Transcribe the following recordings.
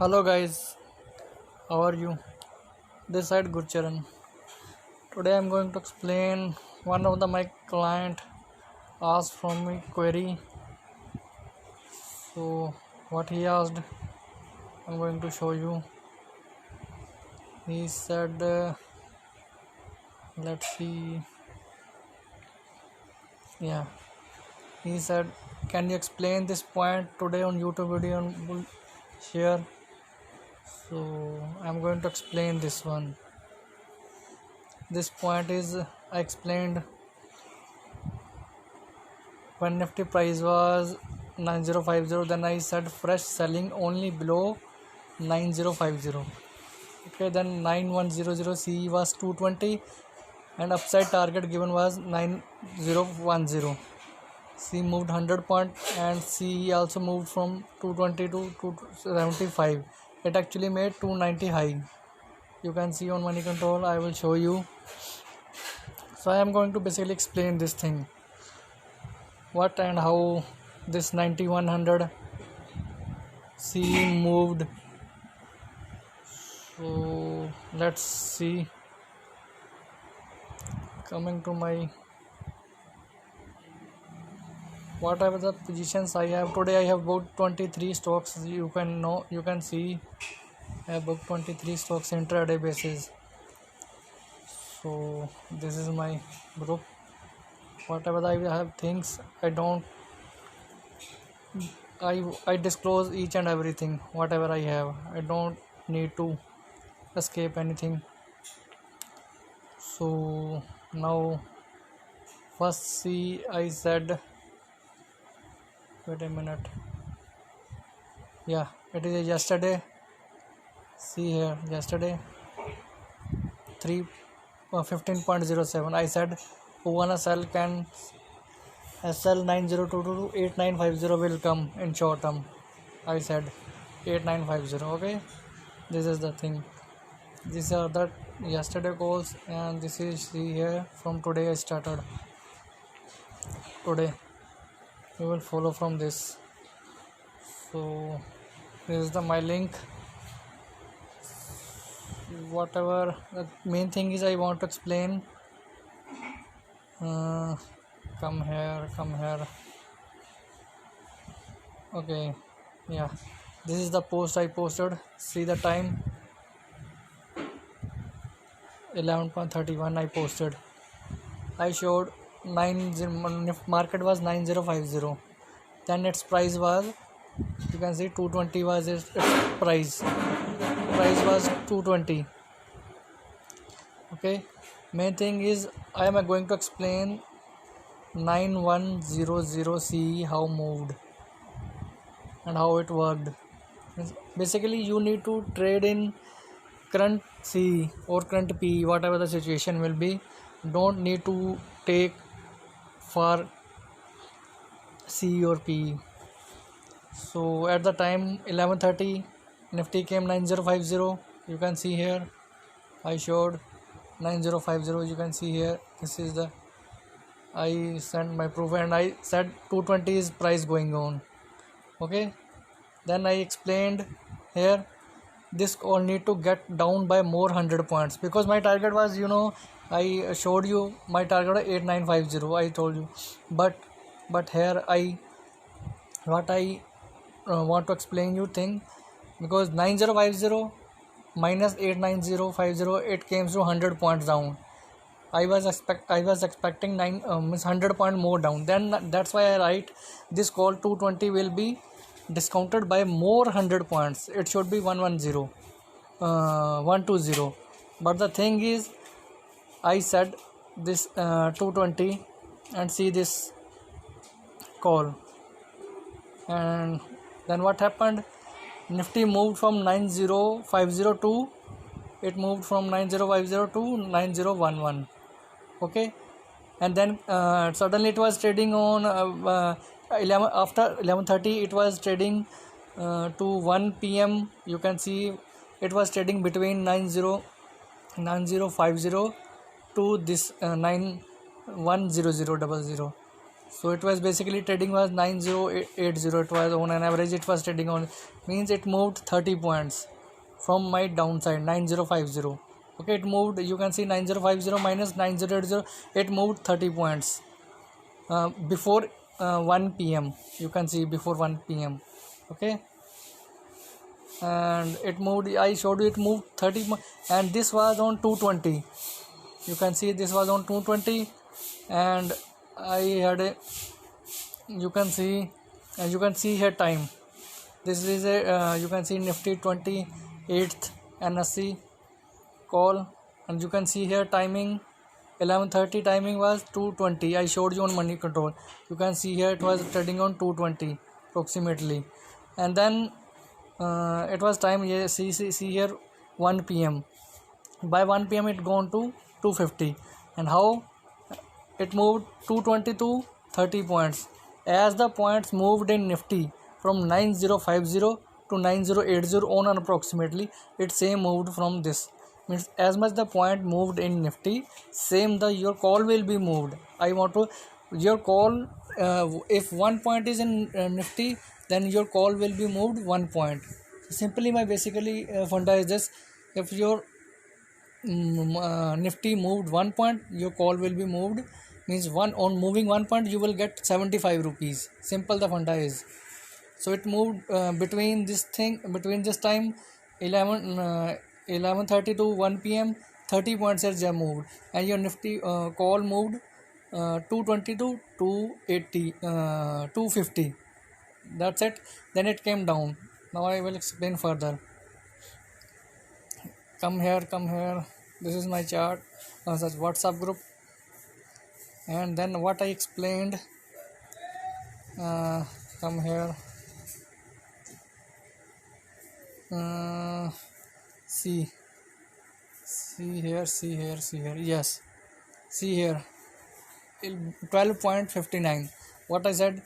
Hello guys, how are you? This side Gurcharan. Today I'm going to explain one of my client asked from me query. So what he asked, I'm going to show you. He said, let's see. Yeah, he said, can you explain this point today on YouTube video and will share? So I'm going to explain this one. This point is I explained when Nifty price was 9050, then I said fresh selling only below 9050. Okay, then 9100 CE was 220 and upside target given was 9010. C moved 100 point and CE also moved from 220 to 275. It actually made 290 high. You can see on money control. I will show you. So I am going to basically explain this thing, what and how this 9100 C moved. So let's see. Coming to my whatever the positions I have today, I have about 23 stocks. You can see I have about 23 stocks intraday basis. So this is my group. Whatever I have things, I disclose each and everything whatever I have. I don't need to escape anything. So now first see, I said, wait a minute, yeah, it is yesterday. See here, yesterday 15.07 I said who wanna sell can SL 9022 to 8950 will come in short term. I said 8950. Okay, this is the thing. These are the yesterday calls, and this is see here from today I started. Today we will follow from this. So this is my link. Whatever the main thing is I want to explain. Come here. Okay, yeah, this is the post I posted. See the time, 11.31 I posted. I showed market was 9050, then its price was, you can see 220 was its price was 220. Okay, main thing is I am going to explain 9100 CE how moved and how it worked. Basically you need to trade in current C or current P, whatever the situation will be. Don't need to take for C or P. So at the time 11:30 Nifty came 9050. You can see here I showed 9050. You can see here, this is the, I sent my proof and I said 220 is price going on. Okay, then I explained here this all need to get down by more 100 points, because my target was, I showed you my target was 8950. I told you, but here I want to explain you thing, because 9050 minus 89050 it came to 100 points down. I was expecting 100 point more down. Then that's why I write this call 220 will be discounted by more 100 points. It should be 120. But the thing is, I said this 220, and see this call, and then what happened? Nifty moved from 9050 to, it moved from 9050 to 9011. Okay, and then suddenly it was trading on 11 after 11:30 it was trading to 1 p.m. You can see it was trading between 9050 to this 910000. So it was basically trading was 9080. It was on an average, it was trading on, means it moved 30 points from my downside 9050. Okay, it moved, you can see 9050 minus 9080, it moved 30 points before 1 p.m. You can see before 1 p.m. Okay, and it moved, I showed you it moved 30 and this was on 220. You can see this was on 220 and I had a, you can see here time. This is a you can see Nifty 28th NSE call, and you can see here timing 11:30, timing was 220. I showed you on money control. You can see here it was trading on 220 approximately, and then it was time, yeah, see here 1 p.m. By 1 p.m. it gone to 250, and how it moved 220 to 30 points. As the points moved in Nifty from 9050 to 9080 on an approximately, it same moved from this. Means as much the point moved in Nifty, same the your call will be moved. I want to your call, if 1 point is in Nifty, then your call will be moved 1 point. Simply my basically funda is this: if your Nifty moved 1 point, your call will be moved, means one on moving 1 point you will get 75 rupees. Simple the funda is. So it moved between this time 11:30 to 1 p.m. 30 points has moved, and your Nifty call moved 220 to 280 250. That's it. Then it came down. Now I will explain further. Come here. This is my chart, such WhatsApp group, and then what I explained. Come here. See here. Yes, see here 12.59. What I said,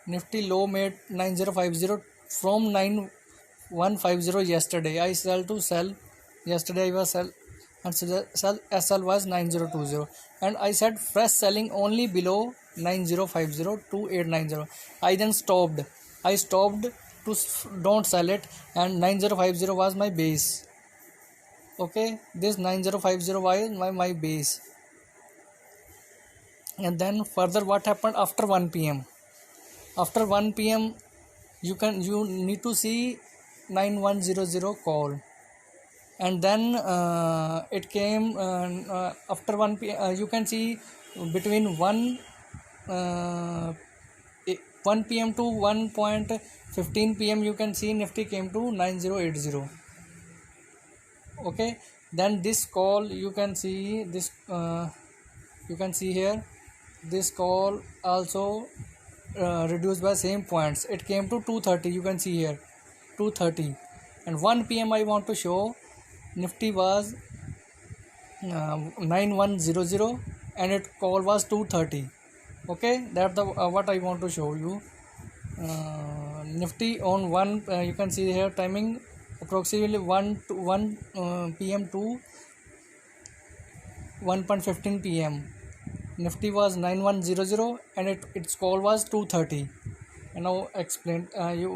Nifty low made 9050 from 9150 yesterday. I sell yesterday. I was sell, and sell SL was 9020, and I said fresh selling only below 9050 to 890. I then stopped. I stopped to don't sell it, and 9050 was my base. Okay, this 9050 was my base. And then further what happened after 1 p.m. After 1 p.m. you need to see 9100 call, and then it came after 1 p.m. You can see between 1 p.m. to 1.15 p.m. you can see Nifty came to 9080. Okay, then this call you can see this you can see here this call also reduced by same points. It came to 230. You can see here 230, and 1 p.m. I want to show Nifty was 9100 and its call was 230. Okay, that's the what I want to show you. Nifty on 1 you can see here timing approximately 1 p.m. to 1.15 p.m. Nifty was 9100 and its call was 230. And now explain.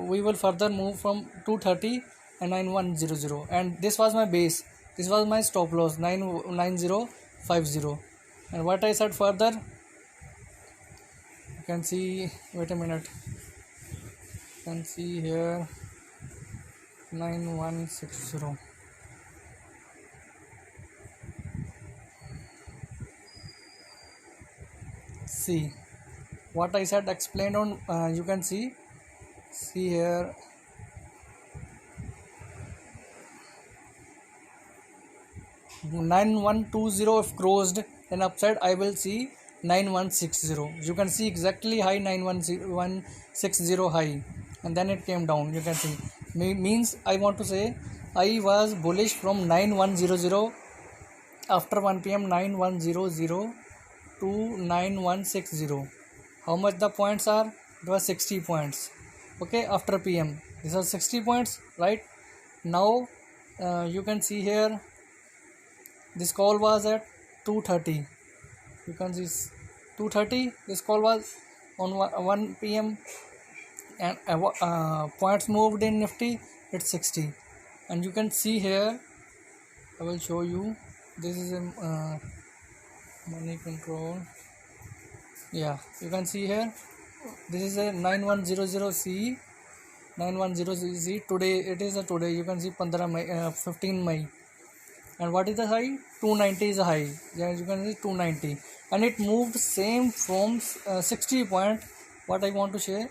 We will further move from 230 and 9100, and this was my base. This was my stop loss 9050. And what I said further, you can see. Wait a minute. You can see here 9160. See what I said explained on you can see here 9120. if closed then upside I will see 9160. You can see exactly high 9160 high, and then it came down. You can see means I want to say I was bullish from 9100 after 1 p.m. 9100 to 9160. How much the points are? It was 60 points. Okay, after PM these are 60 points, right? Now you can see here this call was at 230. You can see 230. This call was on 1 p.m. and points moved in Nifty, it's 60. And you can see here, I will show you, this is a money control. Yeah, you can see here, this is a 9100C, 9100C. Today it is a today, you can see 15 May. And what is the high? 290 is a high. Yeah, you can see 290, and it moved same from 60 point. What I want to say,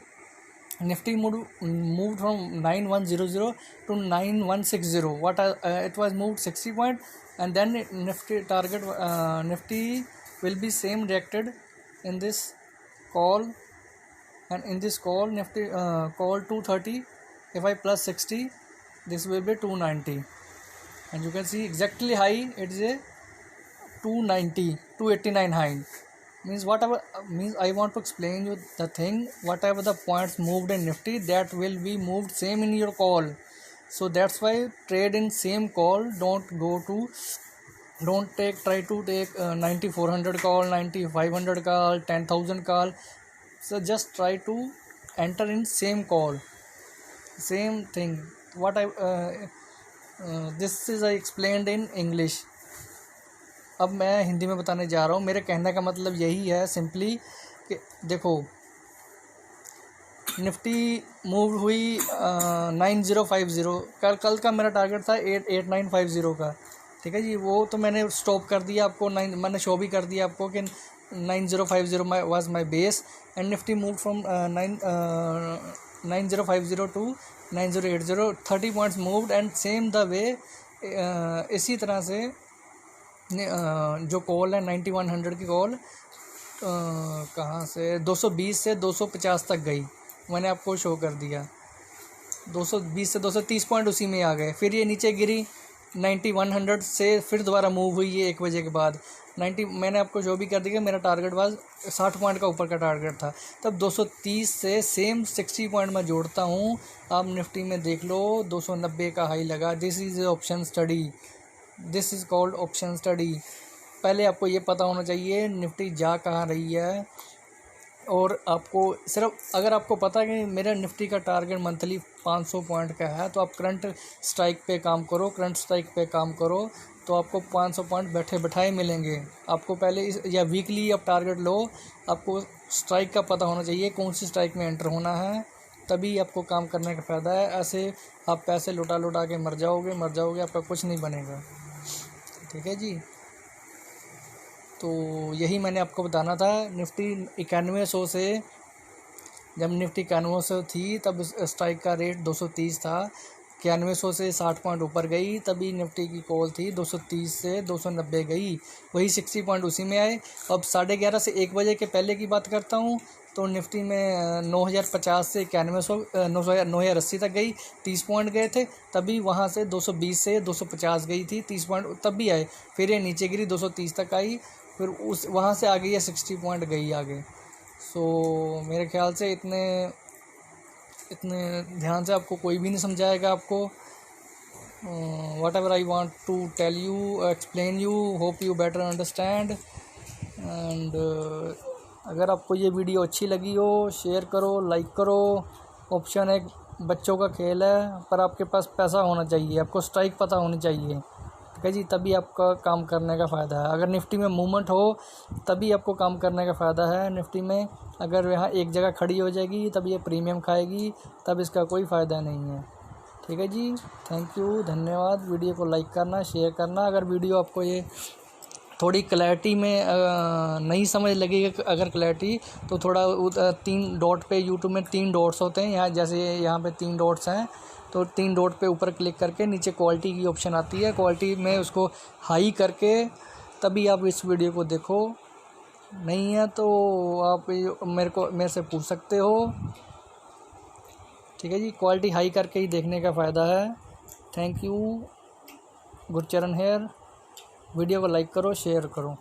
Nifty moved from 9100 to 9160. It was moved 60 point, and then Nifty target Nifty will be same reacted in this call, and in this call Nifty call 230. If I plus 60, this will be 290, and you can see exactly high. It is a 289 high. Means whatever, means I want to explain you the thing, whatever the points moved in Nifty, that will be moved same in your call. So that's why trade in same call. Don't try to take 9400 call, 9500 call, 10,000 call. So just try to enter in same call, same thing. What this is I explained in English. अब मैं हिंदी में बताने जा रहा हूँ. मेरे कहने का मतलब यही है सिंपली कि देखो, निफ्टी मूव हुई 9050. कल का मेरा टारगेट था 8950 का. ठीक है जी, वो तो मैंने स्टॉप कर दिया आपको. मैंने शो भी कर दिया आपको कि 9050 was my base, and Nifty move from 9050 to 9080. 30 points moved, and same the way इसी तरह से जो कॉल है 9100 की कॉल कहाँ से 220 से 250 तक गई. मैंने आपको शो कर दिया 220 से 230 पॉइंट उसी में आ गए. फिर ये नीचे गिरी 9100 से, फिर दोबारा मूव हुई ये 1 बजे के बाद 90. मैंने आपको शो भी कर दिया. मेरा टारगेट वाज 60 पॉइंट का ऊपर का टारगेट था. तब 230 से सेम 60 पॉइंट मैं जोड़ता हूँ. आप निफ्टी में देख लो 290 का हाई लगा. This is option study, this is called option study. पहले आपको ये पता होना चाहिए निफ्टी जा कहाँ रही है. और आपको सिर्फ अगर आपको पता है कि मेरा निफ्टी का टारगेट मंथली 500 पॉइंट का है, तो आप करंट स्ट्राइक पे काम करो. करंट स्ट्राइक पे काम करो तो आपको 500 पॉइंट बैठे बैठाए मिलेंगे. आपको पहले या वीकली आप टारगेट लो. आपको स्ट्राइक का पता होना चाहिए कौन सी स्ट्राइक में एंटर होना है, तभी आपको काम करने का फ़ायदा है. ऐसे आप पैसे लुटा के मर जाओगे, आपका कुछ नहीं बनेगा. ठीक है जी, तो यही मैंने आपको बताना था. निफ्टी 9100 से, जब निफ्टी 9100 थी तब स्ट्राइक का रेट 230 था. 9100 से 60 पॉइंट ऊपर गई, तभी निफ्टी की कॉल थी 230 से 290 गई. वही 60 पॉइंट उसी में आए. अब 11:30 से 1 बजे के पहले की बात करता हूँ, तो निफ्टी में 9050 से 9080 तक गई. 30 पॉइंट गए थे. तभी वहाँ से 220 से 250 गई थी. 30 पॉइंट तब भी आए. फिर ये नीचे गिरी 230 तक आई. फिर उस वहाँ से आ गई है 60 पॉइंट गई आगे. सो मेरे ख्याल से इतने ध्यान से आपको कोई भी नहीं समझाएगा आपको. Whatever I want to tell you, explain you, hope you better understand. And अगर आपको ये वीडियो अच्छी लगी हो, शेयर करो, लाइक करो. ऑप्शन एक बच्चों का खेल है, पर आपके पास पैसा होना चाहिए, आपको स्ट्राइक पता होनी चाहिए. ठीक है जी, तभी आपका काम करने का फ़ायदा है. अगर निफ्टी में मूवमेंट हो तभी आपको काम करने का फ़ायदा है. निफ्टी में अगर यहाँ एक जगह खड़ी हो जाएगी तब ये प्रीमियम खाएगी, तब इसका कोई फ़ायदा नहीं है. ठीक है जी, थैंक यू, धन्यवाद. वीडियो को लाइक करना, शेयर करना. अगर वीडियो आपको ये थोड़ी क्लैरिटी में नहीं समझ लगेगी, अगर क्लैरिटी, तो थोड़ा 3 डॉट पे, यूट्यूब में 3 डॉट्स होते हैं यहाँ, जैसे यहाँ पे 3 डॉट्स हैं, तो 3 डॉट पे ऊपर क्लिक करके नीचे क्वालिटी की ऑप्शन आती है. क्वालिटी में उसको हाई करके तभी आप इस वीडियो को देखो. नहीं है तो आप मेरे से पूछ सकते हो. ठीक है जी, क्वालिटी हाई करके ही देखने का फ़ायदा है. Thank you, Gurcharan here. Video को लाइक करो, शेयर करो.